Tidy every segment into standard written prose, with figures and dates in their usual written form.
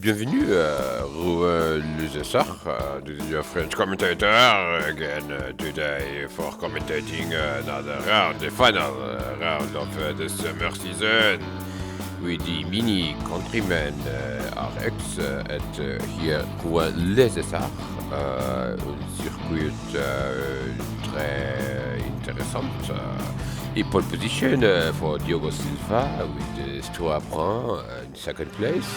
Bienvenue à Rouen, les Essarts. This is your French commentator again today for commentating another round, the final round of the summer season with the Mini Countryman RX at here Rouen, les Essarts. Un circuit très intéressant. Et pole position for Diogo Silva with Stuart Brun in second place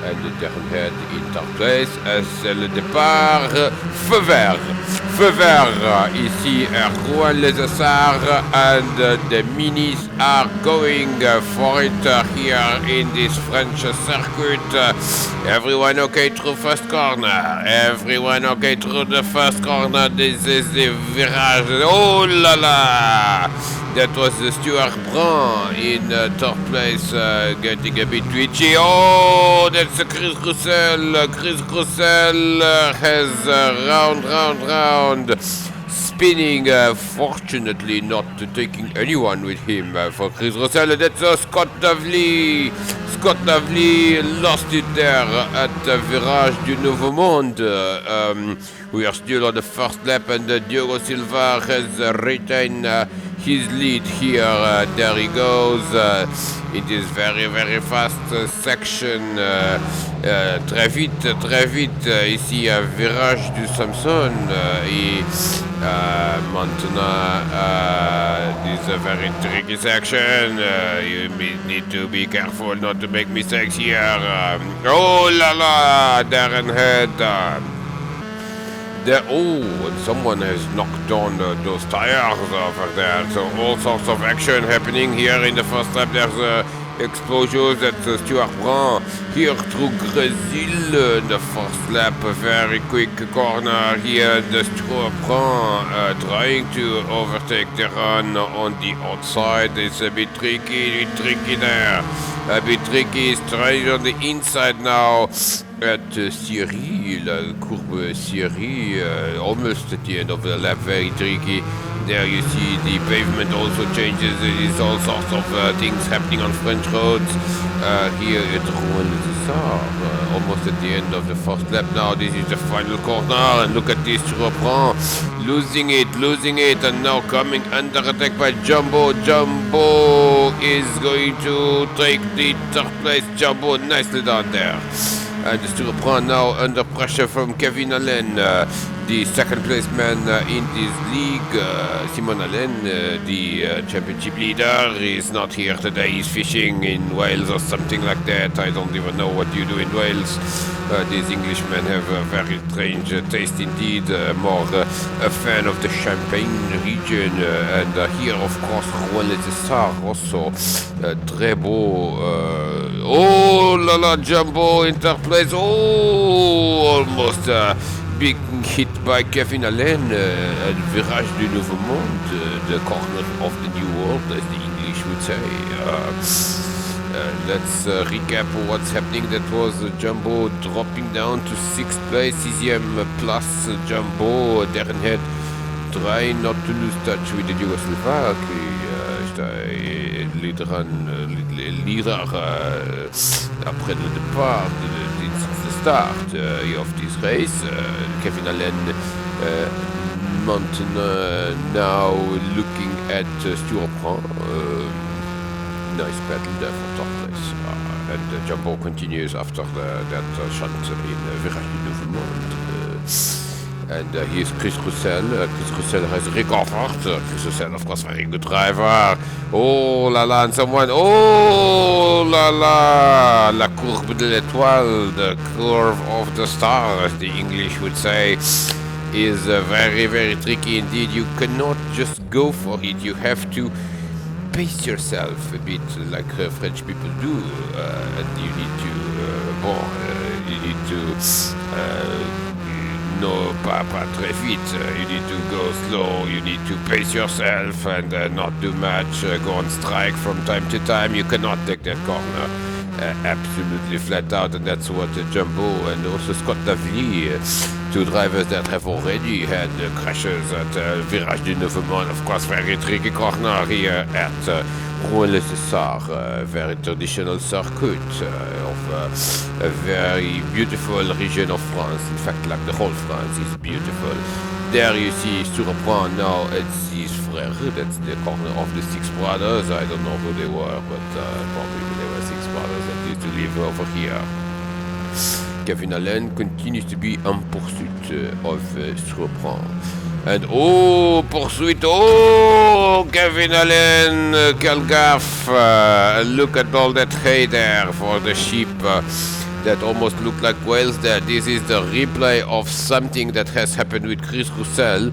and Darrenhead in third place as le départ feu vert ici à Rouen-les-Essarts and the Minis are going for it here in this French circuit. Everyone okay through first corner, everyone okay through the first corner. This is the virage. Oh la la! That was Stuart Brun in third place, getting a bit twitchy. Oh, that's Chris Russell. Chris Russell has round, spinning. Fortunately, not taking anyone with him for Chris Russell. That's Scott Davley. Scott Davley lost it there at the Virage du Nouveau Monde. We are still on the first lap, and Diogo Silva has retained his lead here. There he goes. It is very fast section. Très vite ici à Virage du Samson. Et maintenant, this is a very tricky section. You need to be careful not to make mistakes here. Oh la la, Darrenhead. And someone has knocked down those tires over there. So all sorts of action happening here in the first lap. There's explosions at Stuart Brun here through Grésil in the first lap. A very quick corner here. The Stuart Brun trying to overtake the run on the outside. It's a bit tricky there. A bit tricky. He's trying on the inside now. At Syrie, la courbe Syrie, almost at the end of the lap, very tricky. There you see the pavement also changes. There is all sorts of things happening on French roads. Here at Rouen-les-Essarts, almost at the end of the first lap now. This is the final corner, and look at this, Rouen losing it, and now coming under attack by Jumbo. Jumbo is going to take the third place. Jumbo, nicely done there. And Stuart Brun now under pressure from Kevin Allen, the second place man in this league. Simon Allen, the championship leader, is not here today. He's fishing in Wales or something like that. I don't even know what you do in Wales. These Englishmen have a very strange taste indeed, more a fan of the Champagne region. And here, of course, Rouen-les-Essarts also. Très beau. Oh la la, Jumbo in third place. Oh, almost big hit by Kevin Allen at Virage du Nouveau Monde, the corner of the new world, as the English would say. Let's recap what's happening. That was Jumbo dropping down to 6th place, CZM plus Jumbo. Darrenhead trying not to lose touch with the Yugoslav, leader après le départ, the start of this race. Kevin Allen now looking at Stuart Brun. Nice battle there for top place. And Jumbo continues after that shunt in Virage du Nouveau Monde. And here's Chris Russell. Chris Russell has recovered. Chris Russell, of course, very good driver. Oh la la, and someone. Oh la la, la courbe de l'étoile, the curve of the star, as the English would say, is very tricky indeed. You cannot just go for it. You have to pace yourself a bit, like French people do, and you need to. No, pas très vite. You need to go slow. You need to pace yourself and not do much. Go on strike from time to time. You cannot take that corner absolutely flat out, and that's what Jumbo and also Scott Davley Two drivers that have already had crashes at Virage du Neuvement, of course, very tricky corner here at Rouen-les-Essarts, very traditional circuit of a very beautiful region of France. In fact, like the whole France is beautiful. There you see Rouen now, it's his frère, that's the corner of the six brothers. I don't know who they were, but probably they were six brothers that used to live over here. Kevin Allen continues to be en pursuit of Rouen. And pursuit, Kevin Allen, quel gaffe. Look at all that hay there for the sheep that almost look like whales there. This is the replay of something that has happened with Chris Roussel.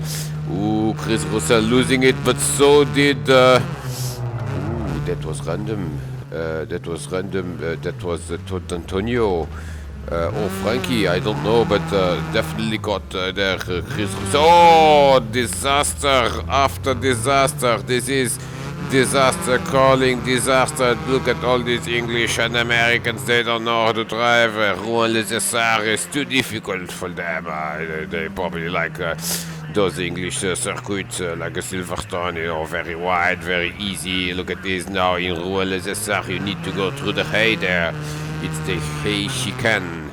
Chris Roussel losing it, but so did... that was random. That was Todd Antonio. Frankie, I don't know, but definitely got there Chris Roussel. Disaster after disaster. This is disaster calling disaster. Look at all these English and Americans. They don't know how to drive. Rouen-les-Essarts is too difficult for them. They probably like those English circuits like a Silverstone, very wide, very easy. Look at this now in Rouen-les-Essarts. You need to go through the hay there. It's the hay chicane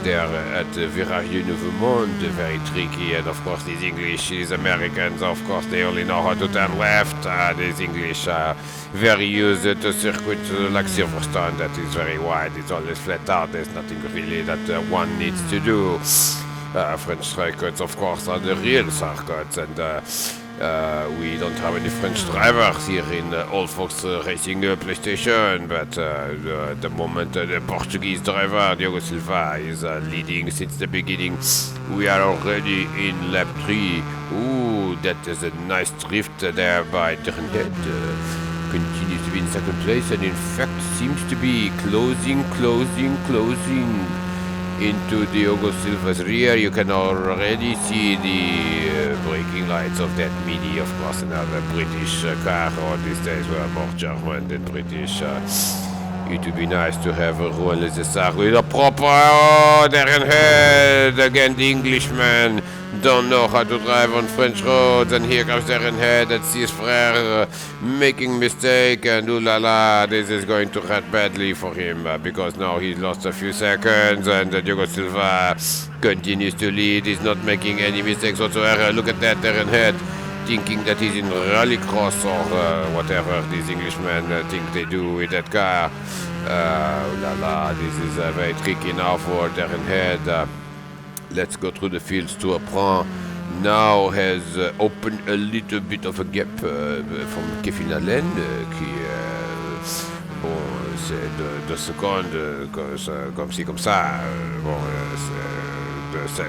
there at Virage du Neuvement, very tricky. And of course, these English, these Americans, of course, they only know how to turn left. These English are very used to circuit like Silverstone, that is very wide. It's always flat out. There's nothing really that one needs to do. French circuits, of course, are the real circuits, and we don't have any French drivers here in Old Fox Racing PlayStation, but at the moment the Portuguese driver Diogo Silva is leading since the beginning. We are already in lap 3. That is a nice drift there by Dernhead. Continues to be in second place, and in fact seems to be closing into Diogo Silva's rear. You can already see the braking lights of that Mini, of course, another British car. All these days were more German than British. It would be nice to have Rouen-les-Essarts with a proper Dernhead. Again, the Englishman don't know how to drive on French roads, and here comes Dernhead. That's his frère making mistake, and ooh la la, this is going to hurt badly for him because now he's lost a few seconds, and Diogo Silva continues to lead. He's not making any mistakes whatsoever. Look at that, Dernhead, thinking that he's in rallycross or whatever these Englishmen think they do with that car. La la, this is very tricky now for Dernhead. Let's go through the fields. Rouen now has opened a little bit of a gap from Kevin Allen, qui c'est 2 secondes comme ci comme ça.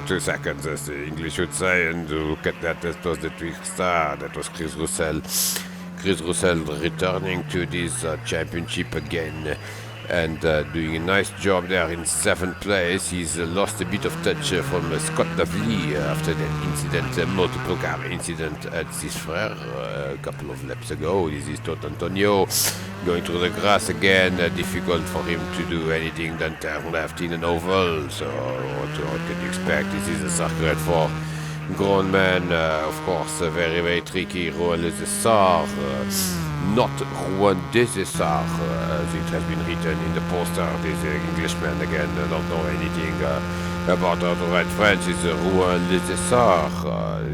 2 seconds, as the English would say, and look at that. That was the trickster. That was Chris Roussel. Chris Roussel returning to this championship again, and doing a nice job there in 7th place. He's lost a bit of touch from Scott Davley after that incident, multiple car incident at Cisfrère a couple of laps ago. This is Todd Antonio going through the grass again. Difficult for him to do anything than turn left in an oval. So what can you expect? This is a circuit for grown men, of course, very, very tricky. Rouen-les-Essarts, not Rouen-des-Essarts, as it has been written in the poster. This Englishman, again, don't know anything about how to write French. It's Rouen-les-Essarts,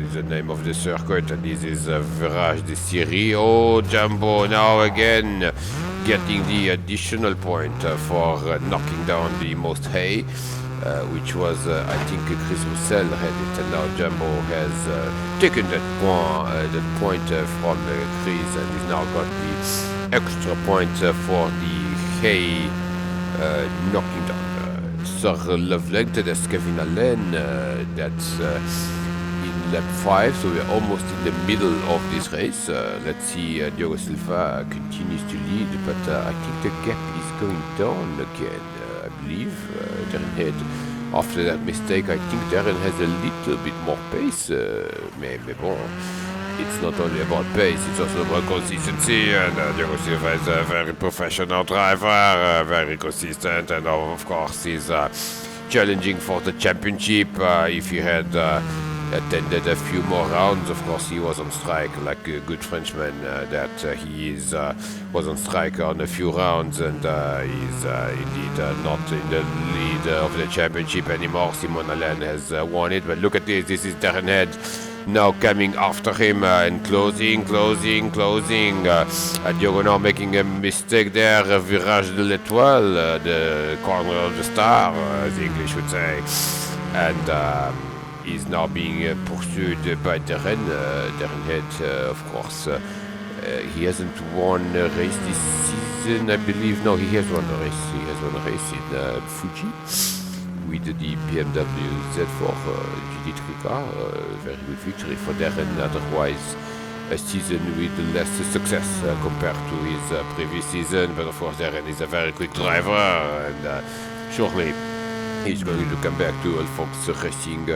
is the name of the circuit, and this is Virage de Syrie. Jumbo now again getting the additional point for knocking down the most hay. Which was, I think, Chris Roussel had it, and now Jumbo has taken that point from Chris, and he's now got the extra point for the hay knocking down. Sir Loveleg, that's Kevin Allen, that's in lap 5, so we're almost in the middle of this race. Let's see, Diogo Silva continues to lead, but I think the gap is going down again. I believe Darren had, after that mistake, I think Darren has a little bit more pace. Mais bon, it's not only about pace, it's also about consistency. And Diogo Silva is a very professional driver, very consistent, and of course he's challenging for the championship. If he had attended a few more rounds, of course he was on strike like a good Frenchman that he was on strike on a few rounds, and he's indeed not in the lead of the championship anymore. Simon Allen has won it, but look at this is Darren Head now coming after him and closing. Diogo now making a mistake there, virage de l'étoile, the corner of the star, as the English would say, and he's now being pursued by Darren Head, of course. He hasn't won a race this season, I believe. No, he has won a race. He has won a race in Fuji with the BMW Z4 GT3 car. Very good victory for Darren. Otherwise, a season with less success compared to his previous season. But of course, Darren is a very quick driver, and surely he's going to come back to Alphonse Racing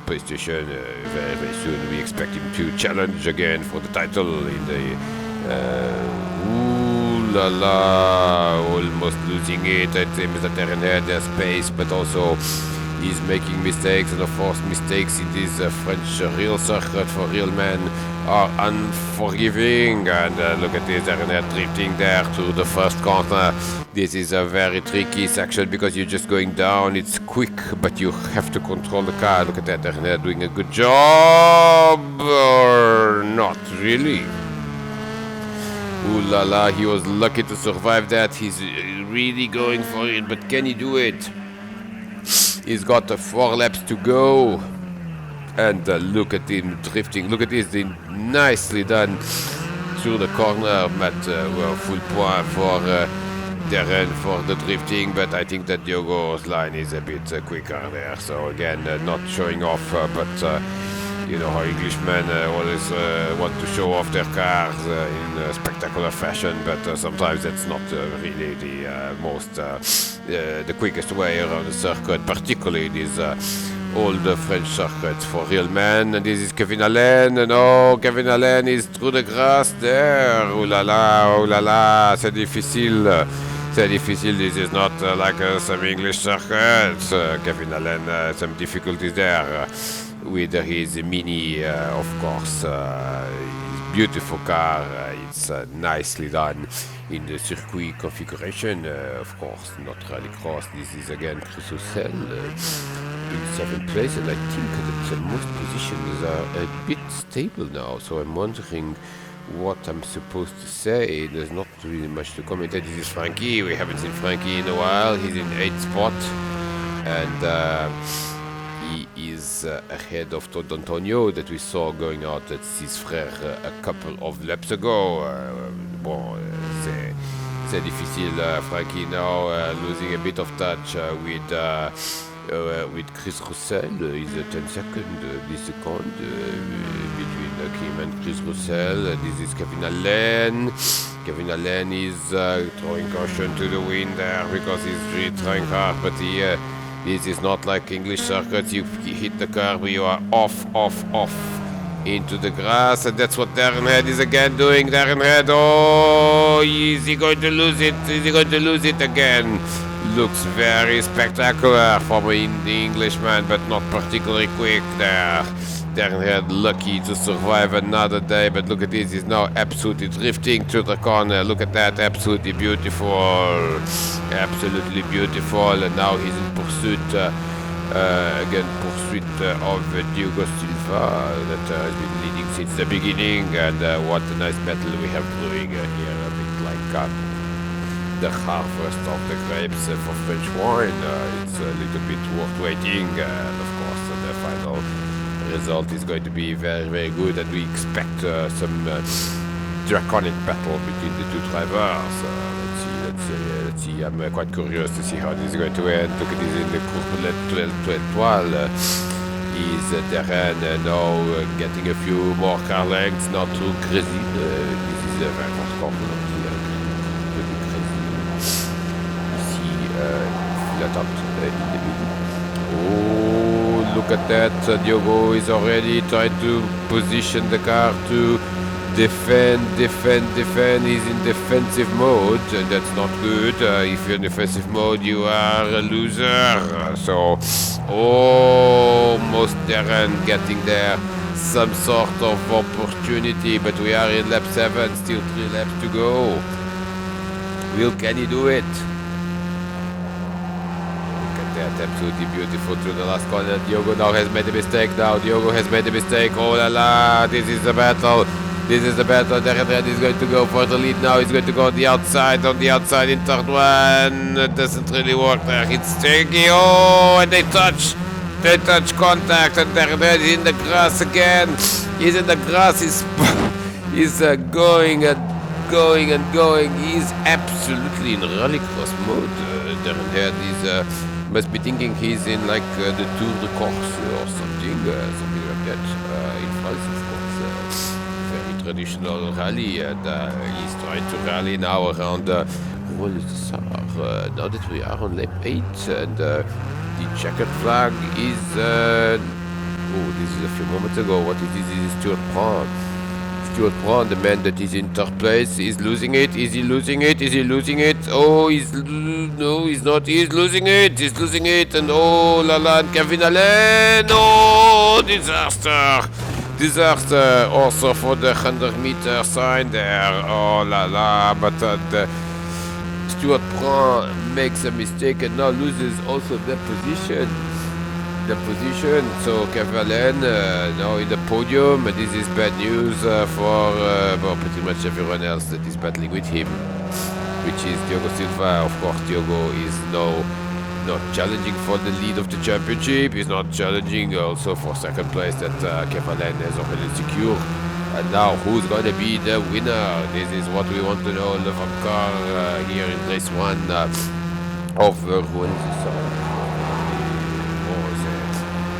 PlayStation very, very soon. We expect him to challenge again for the title in the ooh la la, almost losing it. It seems that Darren had their space, but also he's making mistakes, and of course mistakes in this French real circuit for real men are unforgiving. And look at this, Darren Head drifting there to the first corner. This is a very tricky section because you're just going down. It's quick, but you have to control the car. Look at that, Darren Head doing a good job, or not really. Ooh la la, he was lucky to survive that. He's really going for it, but can he do it? He's got 4 laps to go, and look at him drifting. Look at this, nicely done through the corner. But well, full point for Darren for the drifting, but I think that Diogo's line is a bit quicker there. So again, not showing off, but you know how Englishmen always want to show off their cars in a spectacular fashion, but sometimes that's not really the most the quickest way around the circuit, particularly these old French circuits for real men. And this is Kevin Allen. No, Kevin Allen is through the grass there. Ooh la la, c'est difficile. C'est difficile. This is not like some English circuits. Kevin Allen, some difficulties there with his Mini, of course. His beautiful car. It's nicely done in the circuit configuration, of course, not rallycross. This is again Chris Roussel in 7th place, and I think that most positions are a bit stable now, so I'm wondering what I'm supposed to say. There's not really much to comment. This is Frankie. We haven't seen Frankie in a while. He's in 8th spot, and he is ahead of Todd Antonio that we saw going out at his frère a couple of laps ago. Bon, c'est difficile. Frankie now losing a bit of touch with Chris Roussel. He's 10 seconds between him and Chris Roussel. This is Kevin Allen. Kevin Allen is throwing caution to the wind there because he's really trying hard, but this is not like English circuits. You hit the curb, you are off into the grass, and that's what Darren Head is again doing. Darren Head, oh, is he going to lose it? Is he going to lose it again? Looks very spectacular from the Englishman, but not particularly quick there. Darren Head lucky to survive another day, but look at this, he's now absolutely drifting to the corner. Look at that, absolutely beautiful, absolutely beautiful. And now he's in pursuit, of Diogo Silva that has been leading since the beginning. And what a nice battle we have brewing here, a bit like the harvest of the grapes for French wine. It's a little bit worth waiting, and of course the final result is going to be very, very good, and we expect some draconic battle between the two drivers. Let's see. I'm quite curious to see how this is going to end. Look at this in the course de l'étoile. Is Darren now getting a few more car lengths, not too crazy. This is a very fast corner. Flat out in the middle. Oh, look at that. Diogo is already trying to position the car to Defend. He's in defensive mode, and that's not good. If you're in defensive mode, you are a loser. So, almost Darren getting there. Some sort of opportunity, but we are in lap 7, still 3 laps to go. Can he do it? Look at that, absolutely beautiful through the last corner. Diogo now has made a mistake Oh la la, this is the battle. Darren is going to go for the lead now. He's going to go on the outside in third one. It doesn't really work there. It's tricky. Oh, and they touch contact, and Darren is in the grass again. He's in the grass. He's going. He's absolutely in rallycross mode. Darren is must be thinking he's in like the Tour de Corse or something like that. In France, of course, very traditional rally, and he's trying to rally now around Rouen. Now that we are on lap 8, and the checkered flag is. This is a few moments ago. What is this? This is Stuart Brown, the man that is in third place, is losing it. Is he losing it? Oh, no, he's not. He's losing it. And oh, la la, and Kevin Allen. Oh, disaster. Also for the 100-meter sign there. Oh, la la, but Stuart Brown makes a mistake and now loses also the position. So Kevin now in the podium, and this is bad news for pretty much everyone else that is battling with him, which is Diogo Silva. Of course, Diogo is now not challenging for the lead of the championship. He's not challenging also for second place that Kevin has already secured. And now, who's going to be the winner? This is what we want to know. Le Vainqueur here in race 1 of Rouen.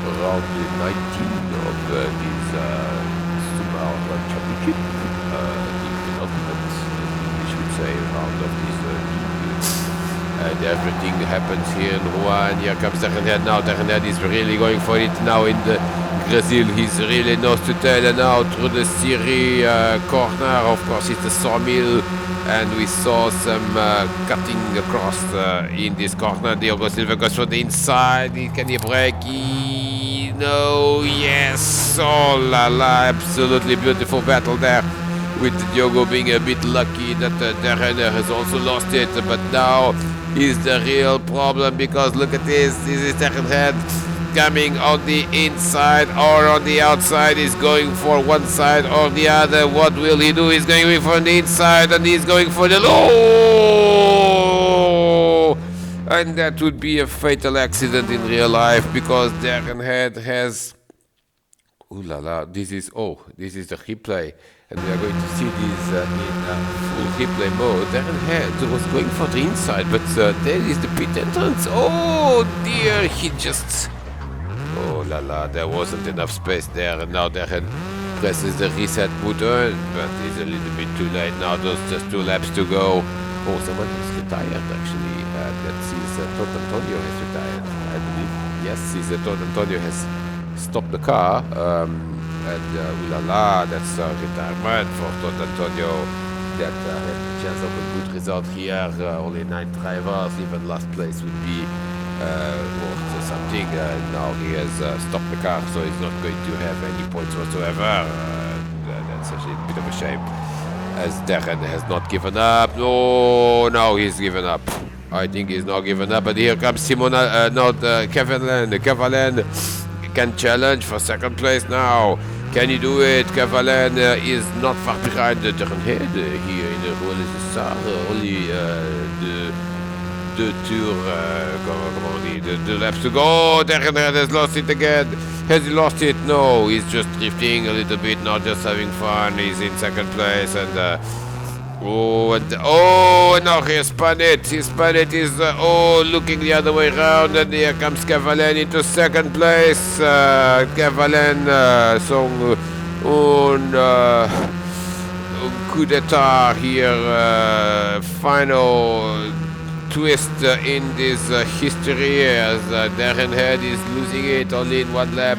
Around the 19 of this Subaru Championship, the penultimate, we should say, round of this league. And everything happens here in Rouen. Here comes Darren now. Darren is really going for it now in the Brazil. He's really nose to tail, and now through the Siri corner. Of course, it's the sawmill, and we saw some cutting across in this corner. Diogo Silva goes for the inside. Can he break? No, yes, oh la la, absolutely beautiful battle there, with Diogo being a bit lucky that Darren has also lost it, but now is the real problem, because look at this is Darren coming on the inside or on the outside. He's going for one side or the other. What will he do? He's going for the inside, and he's going for the low. And that would be a fatal accident in real life, because Darren has. Ooh la la! This is the replay, and we are going to see this in full replay mode. Darren was going for the inside, but there is the pit entrance. Oh dear! He just. Oh la la! There wasn't enough space there, and now Darren presses the reset button, but it's a little bit too late now. There's just 2 laps to go. Oh, someone is retired actually. That sees Todd Antonio has retired, I believe. Yes, sees Todd Antonio has stopped the car, and ooh la la, that's a retirement for Todd Antonio that had the chance of a good result here. Only 9 drivers, even last place would be worth something. Now he has stopped the car, so he's not going to have any points whatsoever. That's actually a bit of a shame, as Darren has not given up. No, now he's given up. I think he's not given up, but here comes Kevin can challenge for second place now. Can he do it? Kevin is not far behind Darren here in the Rouen Essarts. Only the laps to go. Darren has lost it again. Has he lost it? No, he's just drifting a little bit, not just having fun. He's in second place, and and now he spun it. He's looking the other way around, and here comes Cavalen into second place. Cavalen, coup d'etat here, final twist in this history, as Darren Head is losing it only in 1 lap.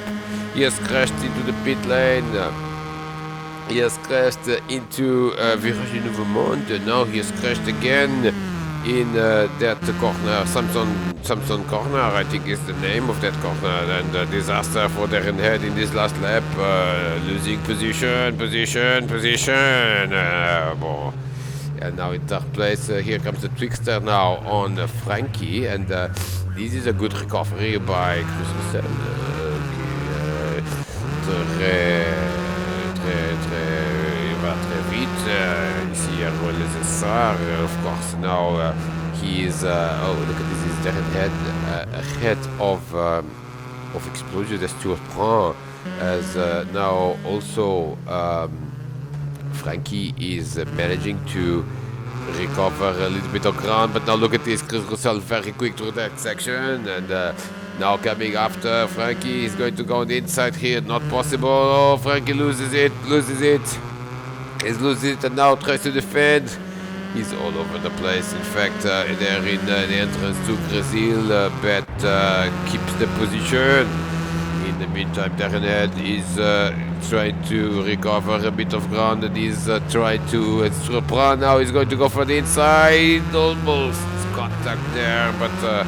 He has crashed into the pit lane. He has crashed into Virage Nouveau Monde. Now he has crashed again in that corner, Samson corner, I think is the name of that corner, and disaster for Darren Head in this last lap, losing position. Bon. And now in third place, here comes the Twixter now on Frankie, and this is a good recovery by Chris Russell. Il va très vite. Ici à Rouen les Essarts. Of course, now he is. Oh, look at this! Is Darren Head ahead of Explosion as Stuart Brand, as now also. Frankie is managing to recover a little bit of ground, but now look at this, Chris Russell very quick through that section, and now coming after Frankie is going to go on the inside here, not possible. Oh, Frankie loses it, he's losing it, and now tries to defend. He's all over the place. In fact, there in the entrance to Brazil, but keeps the position. In the meantime, Darren Head is trying to recover a bit of ground, and he's trying to surprise. Now he's going to go for the inside. Almost contact there, but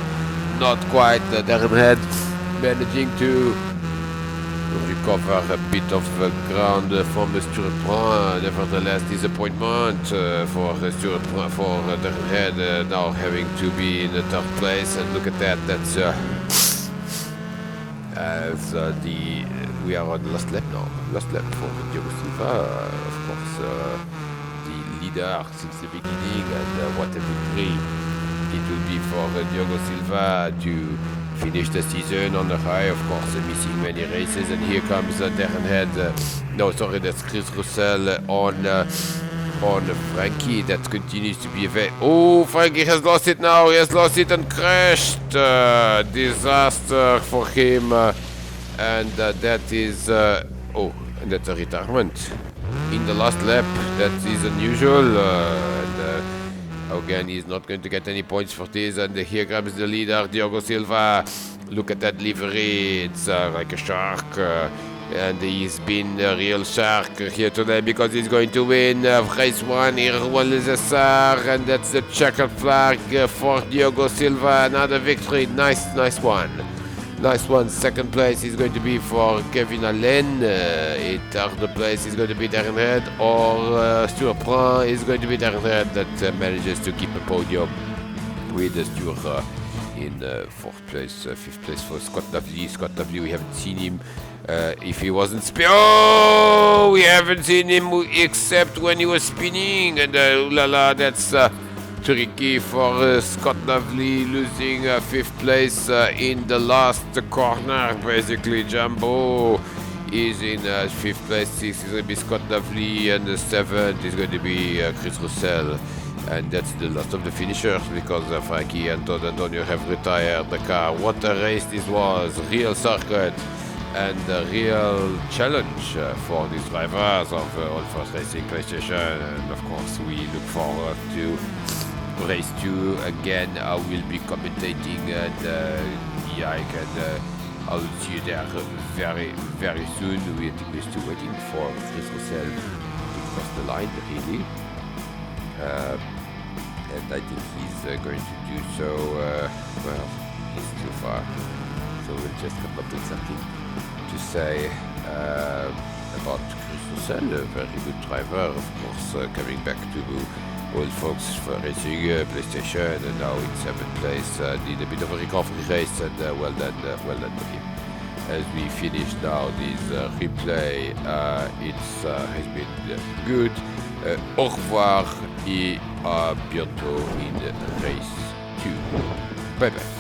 not quite. Darren Head managing to recover a bit of ground from Stuart Brand. Nevertheless, disappointment for Stuart Brand, for Darren Head now having to be in the third place. And look at that. That's as we are on the last lap now. Last lap for Diogo Silva, of course, the leader since the beginning, and what a victory it will be for Diogo Silva to finish the season on the high. Of course, missing many races, and here comes Darren Head. No, sorry, that's Chris Russell on Frankie. That continues to be a very... Oh, Frankie has lost it now. He has lost it and crashed. Disaster for him. And that is... oh, and that's a retirement in the last lap. That is unusual. Again, he's not going to get any points for this. And here comes the leader, Diogo Silva. Look at that livery. It's like a shark. And he's been a real shark here today because he's going to win race 1 here, Rouen les Essarts, and that's the checkered flag for Diogo Silva. Another victory. Nice one. Nice one. Second place is going to be for Kevin Allen. In third place is going to be Darren Head, or Stuart Brand is going to be Darren Head that manages to keep a podium with Stuart in fourth place. Fifth place for Scott Lovely. Scott Lovely, we haven't seen him. If he wasn't we haven't seen him except when he was spinning, and that's tricky for Scott Lovely, losing fifth place in the last corner. Basically, Jumbo is in fifth place. Sixth is going to be Scott Lovely, and the seventh is going to be Chris Russell. And that's the last of the finishers, because Frankie and Todd Antonio have retired the car. What a race this was! Real circuit and a real challenge for these drivers of All First Racing PlayStation. And of course, we look forward to race 2 again. I will be commentating the hike, and I will see you there very, very soon. We're still waiting for Chris Russell to cross the line, really. And I think he's going to do so. Well, he's too far, so we'll just come up with something to say about Chris Russell, a very good driver, of course, coming back to Old Folks for Racing PlayStation, and now in 7th place. Did a bit of a recovery race, and well done to him. As we finish now this replay, it has been good. Au revoir et à bientôt in race 2. Bye bye.